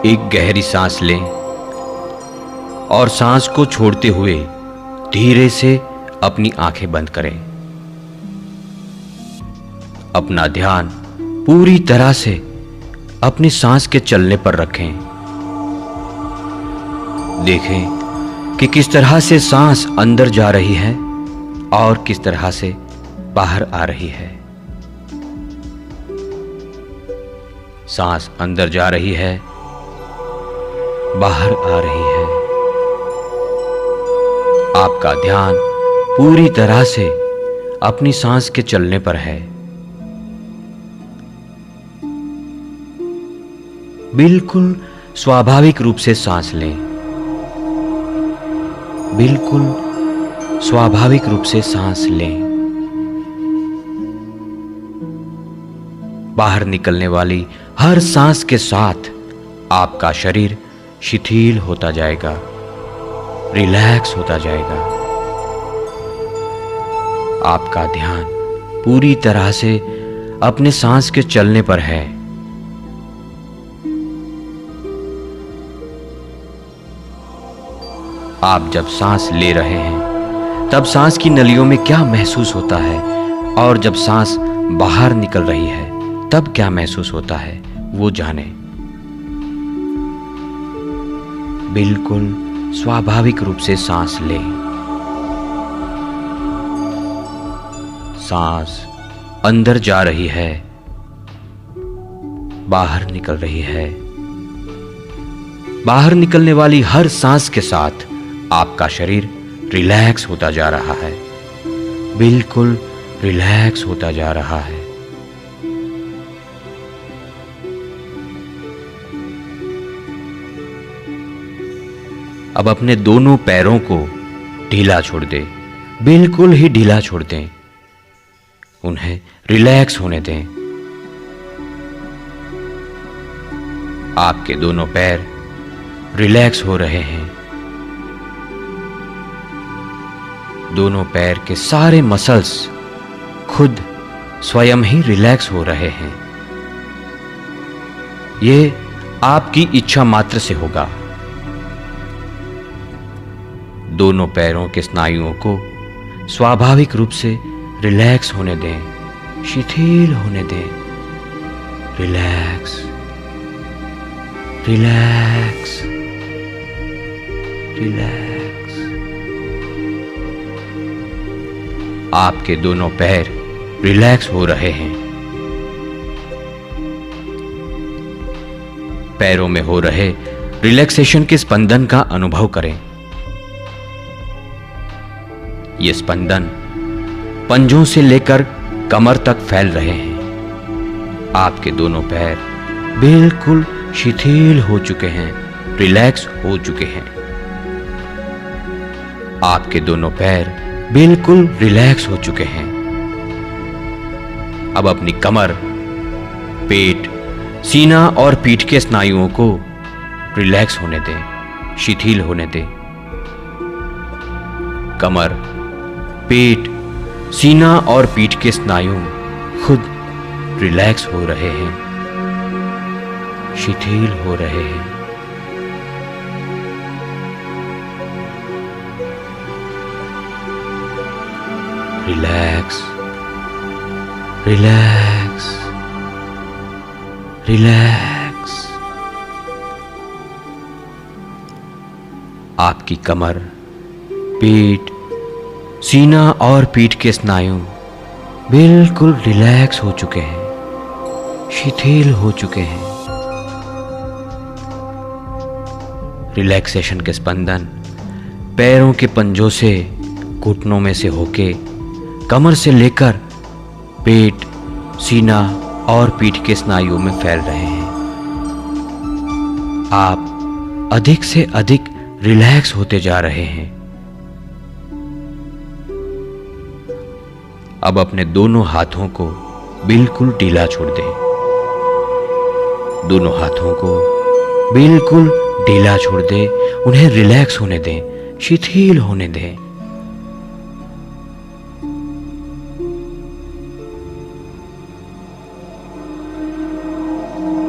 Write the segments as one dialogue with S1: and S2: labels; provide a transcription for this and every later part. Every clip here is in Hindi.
S1: एक गहरी सांस लें और सांस को छोड़ते हुए धीरे से अपनी आंखें बंद करें। अपना ध्यान पूरी तरह से अपनी सांस के चलने पर रखें। देखें कि किस तरह से सांस अंदर जा रही है और किस तरह से बाहर आ रही है। सांस अंदर जा रही है, बाहर आ रही है। आपका ध्यान पूरी तरह से अपनी सांस के चलने पर है। बिल्कुल स्वाभाविक रूप से सांस लें। बिल्कुल स्वाभाविक रूप से सांस लें। बाहर निकलने वाली हर सांस के साथ आपका शरीर शिथिल होता जाएगा, रिलैक्स होता जाएगा। आपका ध्यान पूरी तरह से अपने सांस के चलने पर है। आप जब सांस ले रहे हैं तब सांस की नलियों में क्या महसूस होता है और जब सांस बाहर निकल रही है तब क्या महसूस होता है, वो जानें। बिल्कुल स्वाभाविक रूप से सांस लें। सांस अंदर जा रही है, बाहर निकल रही है। बाहर निकलने वाली हर सांस के साथ आपका शरीर रिलैक्स होता जा रहा है, बिल्कुल रिलैक्स होता जा रहा है। अब अपने दोनों पैरों को ढीला छोड़ दें, बिल्कुल ही ढीला छोड़ दें। उन्हें रिलैक्स होने दें। आपके दोनों पैर रिलैक्स हो रहे हैं। दोनों पैर के सारे मसल्स खुद स्वयं ही रिलैक्स हो रहे हैं। ये आपकी इच्छा मात्र से होगा। दोनों पैरों के स्नायुओं को स्वाभाविक रूप से रिलैक्स होने दें, शिथिल होने दें। Relax, relax, relax. आपके दोनों पैर रिलैक्स हो रहे हैं। पैरों में हो रहे रिलैक्सेशन के स्पंदन का अनुभव करें। ये स्पंदन पंजों से लेकर कमर तक फैल रहे हैं। आपके दोनों पैर बिल्कुल शिथिल हो चुके हैं, रिलैक्स हो चुके हैं। आपके दोनों पैर बिल्कुल रिलैक्स हो चुके हैं। अब अपनी कमर, पेट, सीना और पीठ के स्नायुओं को रिलैक्स होने दें, शिथिल होने दें। कमर, पेट, सीना और पीठ के स्नायु खुद रिलैक्स हो रहे हैं, शिथिल हो रहे हैं। Relax, relax, relax. आपकी कमर, पेट, सीना और पीठ के स्नायु बिल्कुल रिलैक्स हो चुके हैं, शिथिल हो चुके हैं। रिलैक्सेशन के स्पंदन पैरों के पंजों से, घुटनों में से होके कमर से लेकर पेट, सीना और पीठ के स्नायुओं में फैल रहे हैं। आप अधिक से अधिक रिलैक्स होते जा रहे हैं। अब अपने दोनों हाथों को बिल्कुल ढीला छोड़ दें। दोनों हाथों को बिल्कुल ढीला छोड़ दें, उन्हें रिलैक्स होने दें, शिथिल होने दें।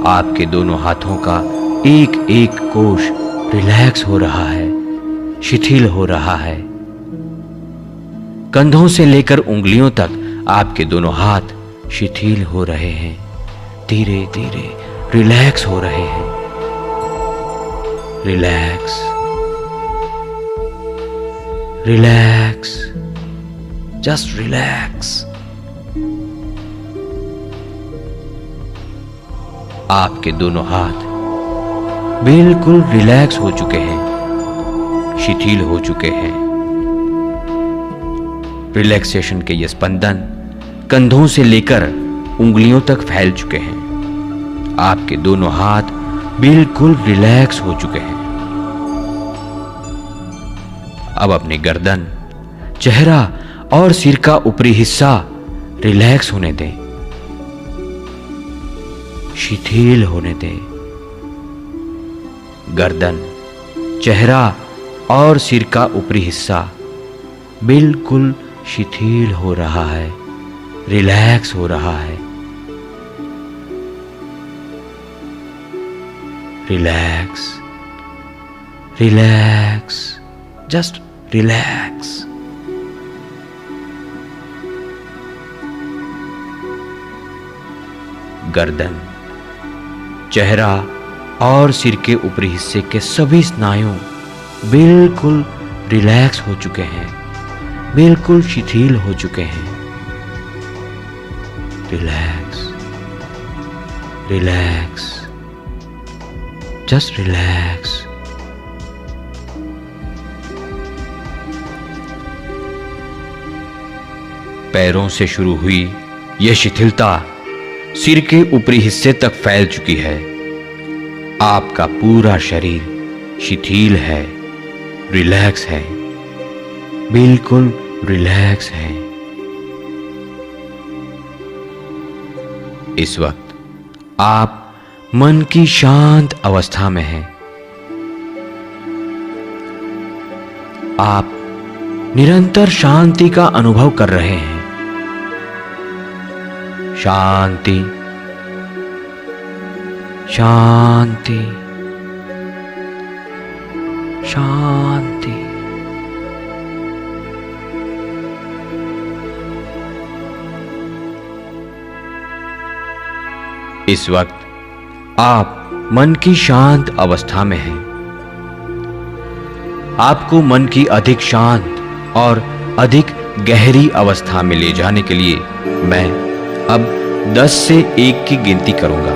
S1: आपके दोनों हाथों का एक एक कोश रिलैक्स हो रहा है, शिथिल हो रहा है। कंधों से लेकर उंगलियों तक आपके दोनों हाथ शिथिल हो रहे हैं, धीरे धीरे रिलैक्स हो रहे हैं। Relax, relax, just relax. आपके दोनों हाथ बिल्कुल रिलैक्स हो चुके हैं, शिथिल हो चुके हैं। रिलैक्सेशन के ये स्पंदन कंधों से लेकर उंगलियों तक फैल चुके हैं। आपके दोनों हाथ बिल्कुल रिलैक्स हो चुके हैं। अब अपनी गर्दन, चेहरा और सिर का ऊपरी हिस्सा रिलैक्स होने दें, शिथिल होने दें। गर्दन, चेहरा और सिर का ऊपरी हिस्सा बिल्कुल शिथिल हो रहा है, रिलैक्स हो रहा है। Relax, relax, just relax. गर्दन, चेहरा और सिर के ऊपरी हिस्से के सभी स्नायु बिल्कुल रिलैक्स हो चुके हैं, बिल्कुल शिथिल हो चुके हैं। Relax, relax, just relax. पैरों से शुरू हुई यह शिथिलता सिर के ऊपरी हिस्से तक फैल चुकी है। आपका पूरा शरीर शिथिल है, रिलैक्स है, बिल्कुल रिलैक्स है। इस वक्त आप मन की शांत अवस्था में हैं। आप निरंतर शांति का अनुभव कर रहे हैं। शांति, शांति, शांति। इस वक्त आप मन की शांत अवस्था में हैं। आपको मन की अधिक शांत और अधिक गहरी अवस्था में ले जाने के लिए मैं अब 10 से 1 की गिनती करूंगा।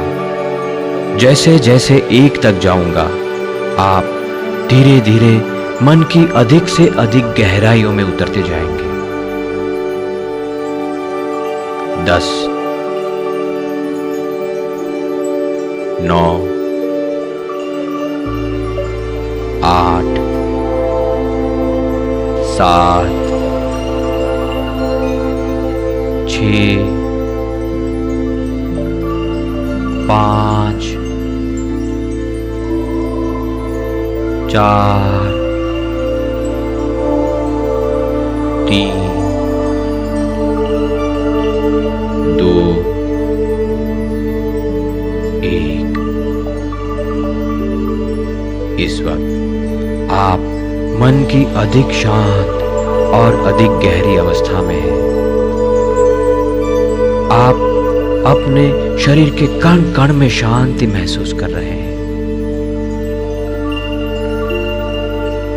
S1: जैसे जैसे 1 तक जाऊंगा, आप धीरे धीरे मन की अधिक से अधिक गहराइयों में उतरते जाएंगे। 10, 9, 8, 7, 6, 5, 4, 3, 2, 1। इस वक्त आप मन की अधिक शांत और अधिक गहरी अवस्था में हैं। आप अपने शरीर के कण कण में शांति महसूस कर रहे हैं।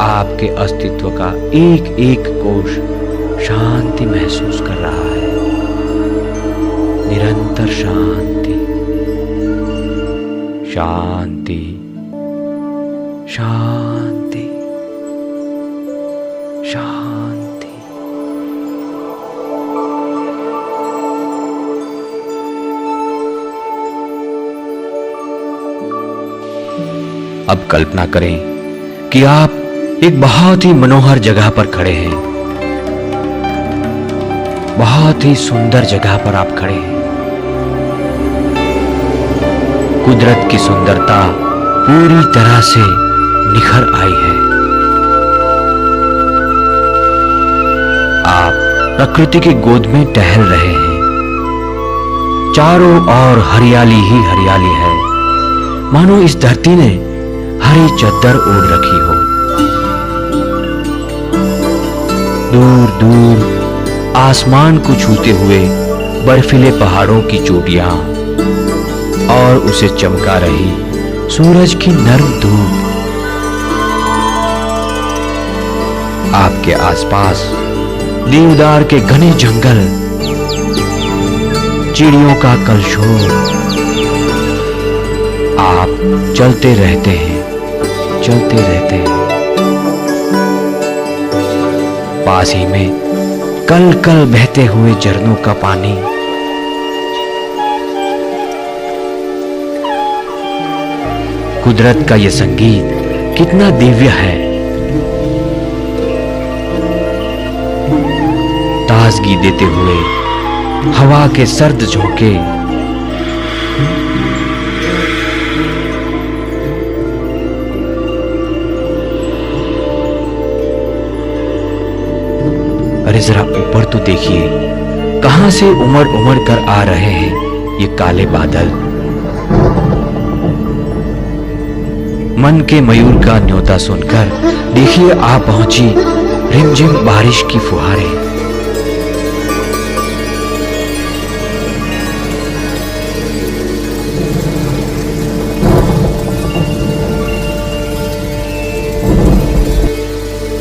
S1: आपके अस्तित्व का एक एक कोश शांति महसूस कर रहा है। निरंतर शांति, शांति, शांति, शांति। अब कल्पना करें कि आप एक बहुत ही मनोहर जगह पर खड़े हैं। बहुत ही सुंदर जगह पर आप खड़े हैं। कुदरत की सुंदरता पूरी तरह से निखर आई है। आप प्रकृति की गोद में टहल रहे हैं। चारों ओर हरियाली ही हरियाली है। मानो इस धरती ने हरी चद्दर ओढ़ रखी हो। दूर दूर आसमान को छूते हुए बर्फीले पहाड़ों की चोटियां और उसे चमका रही सूरज की नर्म धूप। आपके आसपास देवदार के घने जंगल, चिड़ियों का कलशोर। आप चलते रहते हैं, चलते रहते हैं। पास ही में कल कल बहते हुए झरनों का पानी। कुदरत का यह संगीत कितना दिव्य है। ताजगी देते हुए हवा के सर्द झोंके, अरे जरा ऊपर तो देखिए, कहां से उमड़ उमड़ कर आ रहे हैं ये काले बादल। मन के मयूर का न्योता सुनकर देखिए आ पहुंची रिमझिम बारिश की फुहारें।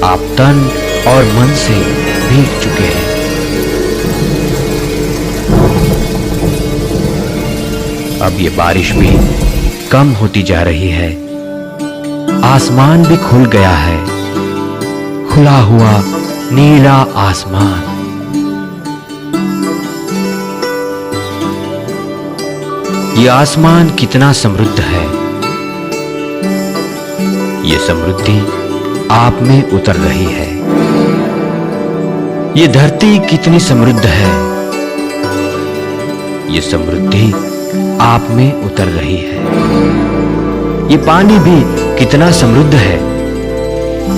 S1: आप तन और मन से भीग चुके हैं। अब ये बारिश भी कम होती जा रही है। आसमान भी खुल गया है, खुला हुआ नीला आसमान। ये आसमान कितना समृद्ध है। ये समृद्धि आप में उतर रही है। ये धरती कितनी समृद्ध है। ये समृद्धि आप में उतर रही है। ये पानी भी कितना समृद्ध है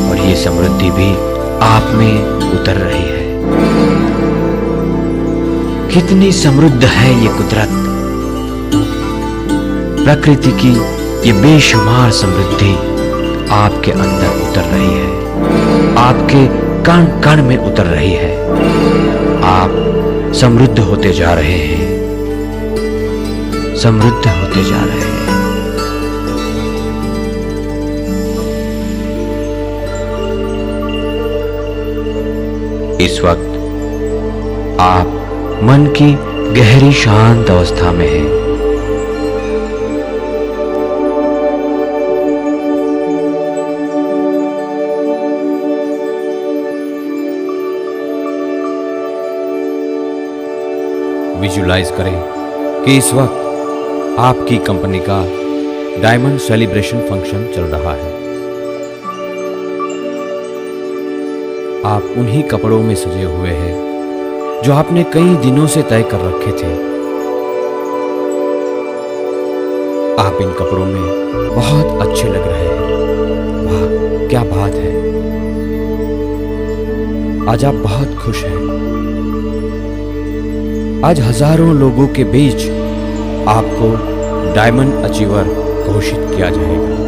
S1: और ये समृद्धि भी आप में उतर रही है। कितनी समृद्ध है ये कुदरत। प्रकृति की ये बेशुमार समृद्धि आपके अंदर उतर रही है, आपके कण कण में उतर रही है। आप समृद्ध होते जा रहे हैं, समृद्ध होते जा रहे हैं। इस वक्त आप मन की गहरी शांत अवस्था में हैं। विजुलाइज करें कि इस वक्त आपकी कंपनी का डायमंड सेलिब्रेशन फंक्शन चल रहा है। आप उन्हीं कपड़ों में सजे हुए हैं जो आपने कई दिनों से तय कर रखे थे। आप इन कपड़ों में बहुत अच्छे लग रहे हैं। वाह, क्या बात है। आज आप बहुत खुश हैं। आज हजारों लोगों के बीच आपको डायमंड अचीवर घोषित किया जाएगा।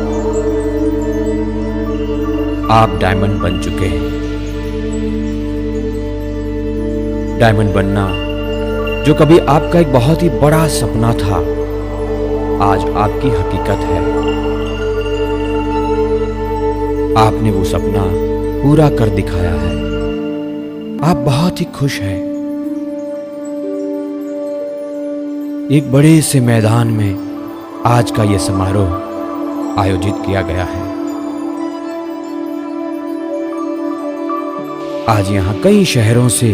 S1: आप डायमंड बन चुके हैं। डायमंड बनना जो कभी आपका एक बहुत ही बड़ा सपना था, आज आपकी हकीकत है। आपने वो सपना पूरा कर दिखाया है। आप बहुत ही खुश हैं। एक बड़े से मैदान में आज का यह समारोह आयोजित किया गया है। आज यहां कई शहरों से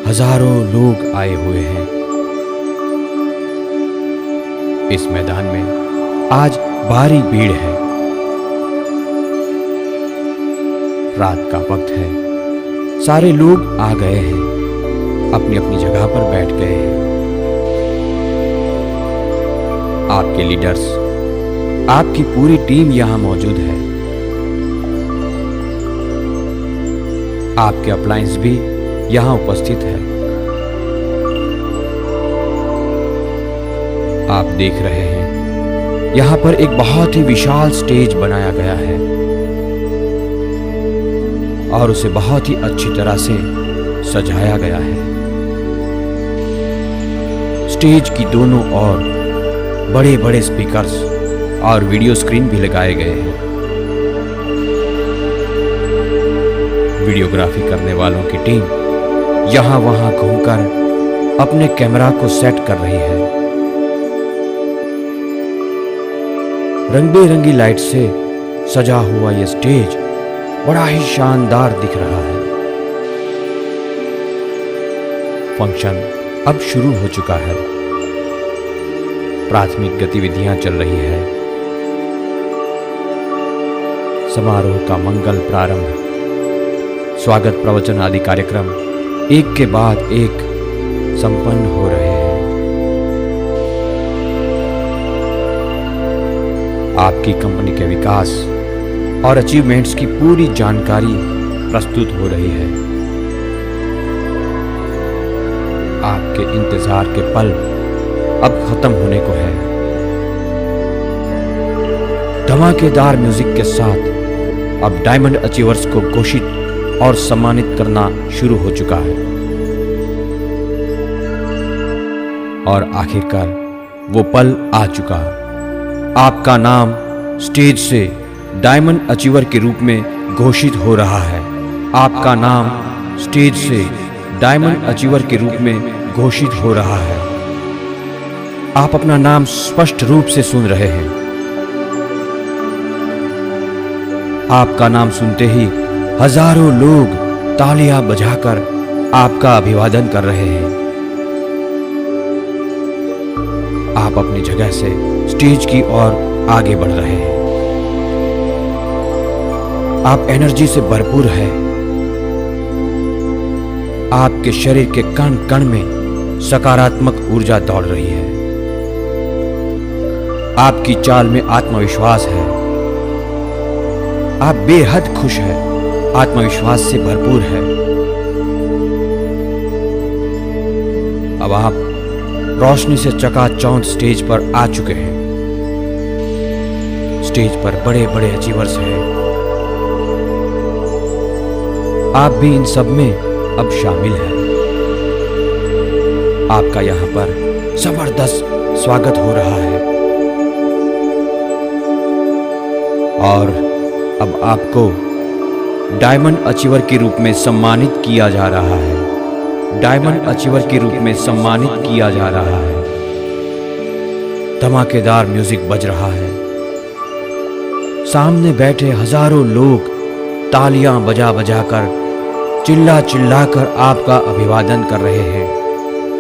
S1: हजारों लोग आए हुए हैं। इस मैदान में आज भारी भीड़ है। रात का वक्त है। सारे लोग आ गए हैं, अपनी अपनी जगह पर बैठ गए हैं। आपके लीडर्स, आपकी पूरी टीम यहां मौजूद है। आपके अप्लायंस भी यहां उपस्थित है। आप देख रहे हैं यहाँ पर एक बहुत ही विशाल स्टेज बनाया गया है और उसे बहुत ही अच्छी तरह से सजाया गया है। स्टेज की दोनों ओर बड़े बड़े स्पीकर्स और वीडियो स्क्रीन भी लगाए गए हैं। वीडियोग्राफी करने वालों की टीम यहाँ वहाँ घूमकर अपने कैमरा को सेट कर रही है। रंग बिरंगी लाइट से सजा हुआ यह स्टेज बड़ा ही शानदार दिख रहा है। फंक्शन अब शुरू हो चुका है। प्राथमिक गतिविधियां चल रही है। समारोह का मंगल प्रारंभ, स्वागत प्रवचन आदि कार्यक्रम एक के बाद एक संपन्न हो रहे हैं। आपकी कंपनी के विकास और अचीवमेंट्स की पूरी जानकारी प्रस्तुत हो रही है। आपके इंतजार के पल अब खत्म होने को है। धमाकेदार म्यूजिक के साथ अब डायमंड अचीवर्स को घोषित और सम्मानित करना शुरू हो चुका है और आखिरकार वो पल आ चुका है। आपका नाम स्टेज से डायमंड अचीवर के रूप में घोषित हो रहा है। आपका नाम स्टेज से डायमंड अचीवर के रूप में घोषित हो रहा है। आप अपना नाम स्पष्ट रूप से सुन रहे हैं। आपका नाम सुनते ही हजारों लोग तालियां बजाकर आपका अभिवादन कर रहे हैं। आप अपनी जगह से स्टेज की ओर आगे बढ़ रहे हैं। आप एनर्जी से भरपूर हैं। आपके शरीर के कण कण में सकारात्मक ऊर्जा दौड़ रही है। आपकी चाल में आत्मविश्वास है। आप बेहद खुश हैं, आत्मविश्वास से भरपूर है। अब आप रोशनी से चकाचौंध स्टेज पर आ चुके हैं। स्टेज पर बड़े बड़े अचीवर्स हैं। आप भी इन सब में अब शामिल हैं। आपका यहां पर जबरदस्त स्वागत हो रहा है और अब आपको डायमंड अचीवर के रूप में सम्मानित किया जा रहा है। डायमंड अचीवर के रूप में सम्मानित किया जा रहा है। धमाकेदार म्यूजिक बज रहा है। सामने बैठे हजारों लोग तालियां बजा बजाकर चिल्ला चिल्लाकर आपका अभिवादन कर रहे हैं।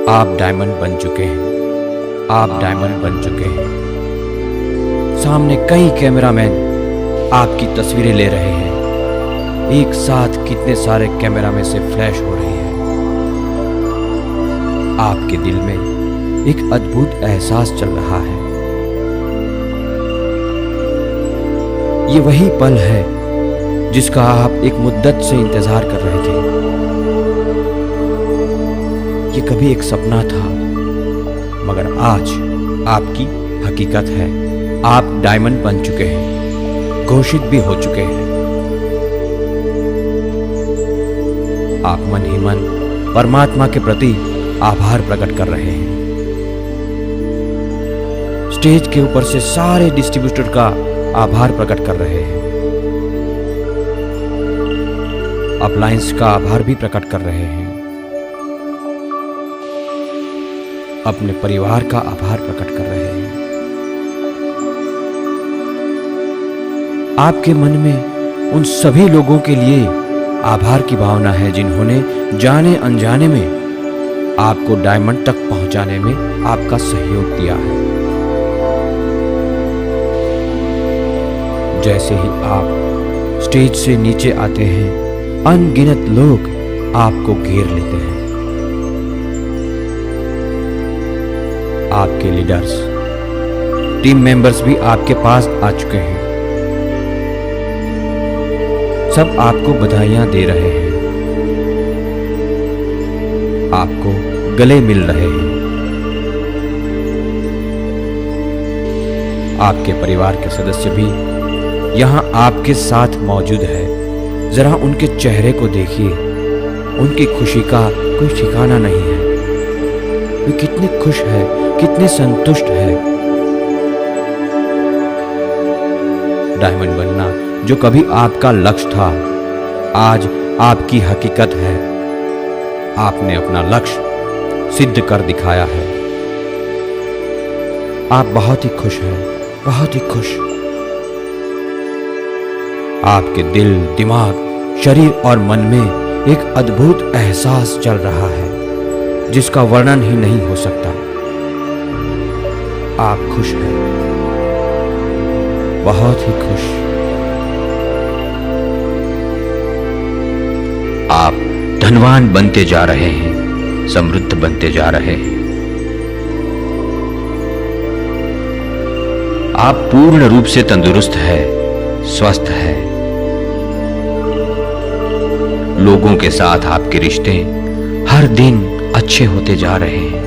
S1: आप डायमंड बन चुके हैं। आप डायमंड बन चुके हैं। सामने कई कैमरामैन आपकी तस्वीरें ले रहे हैं। एक साथ कितने सारे कैमरा में से फ्लैश हो रही है। आपके दिल में एक अद्भुत एहसास चल रहा है। ये वही पल है जिसका आप एक मुद्दत से इंतजार कर रहे थे। ये कभी एक सपना था मगर आज आपकी हकीकत है। आप डायमंड बन चुके हैं, घोषित भी हो चुके हैं। आप मन ही मन परमात्मा के प्रति आभार प्रकट कर रहे हैं। स्टेज के ऊपर से सारे डिस्ट्रीब्यूटर का आभार प्रकट कर रहे हैं। अपलायंस का आभार भी प्रकट कर रहे हैं। अपने परिवार का आभार प्रकट कर रहे हैं। आपके मन में उन सभी लोगों के लिए आभार की भावना है जिन्होंने जाने अनजाने में आपको डायमंड तक पहुंचाने में आपका सहयोग दिया है। जैसे ही आप स्टेज से नीचे आते हैं, अनगिनत लोग आपको घेर लेते हैं। आपके लीडर्स, टीम मेंबर्स भी आपके पास आ चुके हैं। सब आपको बधाइयां दे रहे हैं। आपको गले मिल रहे हैं।
S2: आपके परिवार के सदस्य भी यहाँ आपके साथ मौजूद है। जरा उनके चेहरे को देखिए, उनकी खुशी का कोई ठिकाना नहीं है। वे कितने खुश है, कितने संतुष्ट है। डायमंड बनना जो कभी आपका लक्ष्य था, आज आपकी हकीकत है। आपने अपना लक्ष्य सिद्ध कर दिखाया है। आप बहुत ही खुश हैं, बहुत ही खुश। आपके दिल, दिमाग, शरीर और मन में एक अद्भुत एहसास चल रहा है जिसका वर्णन ही नहीं हो सकता। आप खुश हैं, बहुत ही खुश।
S1: आप धनवान बनते जा रहे हैं, समृद्ध बनते जा रहे हैं। आप पूर्ण रूप से तंदुरुस्त है, स्वस्थ है। लोगों के साथ आपके रिश्ते हर दिन अच्छे होते जा रहे हैं।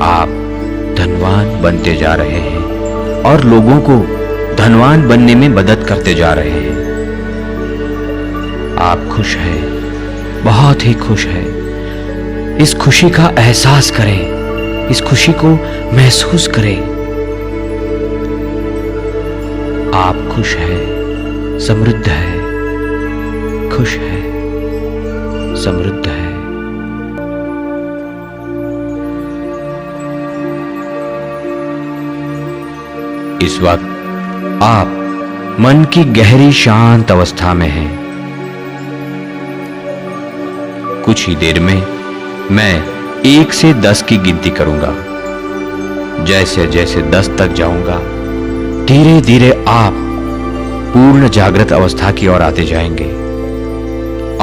S1: आप धनवान बनते जा रहे हैं और लोगों को धनवान बनने में मदद करते जा रहे हैं। आप खुश हैं, बहुत ही खुश हैं। इस खुशी का एहसास करें, इस खुशी को महसूस करें। आप खुश हैं, समृद्ध है, खुश है, समृद्ध है। इस वक्त आप मन की गहरी शांत अवस्था में हैं। कुछ ही देर में मैं 1 से 10 की गिनती करूंगा। जैसे जैसे 10 तक जाऊंगा, धीरे धीरे आप पूर्ण जागृत अवस्था की ओर आते जाएंगे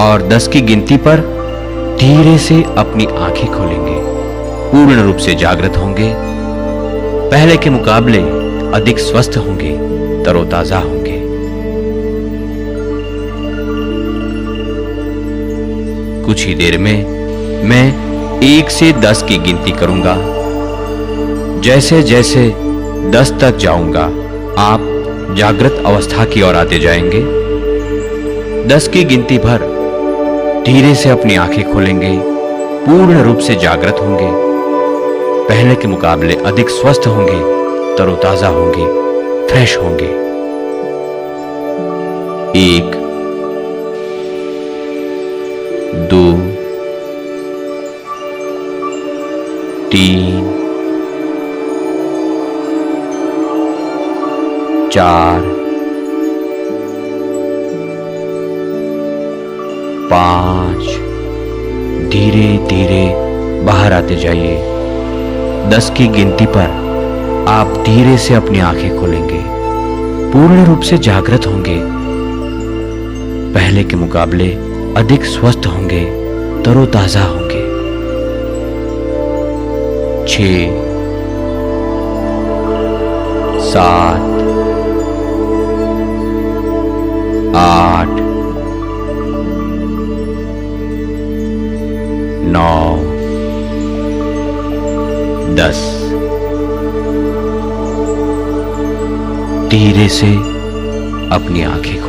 S1: और 10 की गिनती पर धीरे से अपनी आंखें खोलेंगे, पूर्ण रूप से जागृत होंगे, पहले के मुकाबले अधिक स्वस्थ होंगे, तरोताजा होंगे। कुछ ही देर में मैं 1 से 10 की गिनती करूंगा। जैसे जैसे 10 तक जाऊंगा, आप जागृत अवस्था की ओर आते जाएंगे। 10 की गिनती पर धीरे से अपनी आंखें खोलेंगे, पूर्ण रूप से जागृत होंगे, पहले के मुकाबले अधिक स्वस्थ होंगे, तरोताजा होंगे, फ्रेश होंगे। 1 2 3 4 5। धीरे धीरे बाहर आते जाइए। 10 की गिनती पर आप धीरे से अपनी आंखें खोलेंगे, पूर्ण रूप से जागृत होंगे, पहले के मुकाबले अधिक स्वस्थ होंगे, तरोताजा होंगे। 6 7 8 9 10। धीरे से अपनी आंखें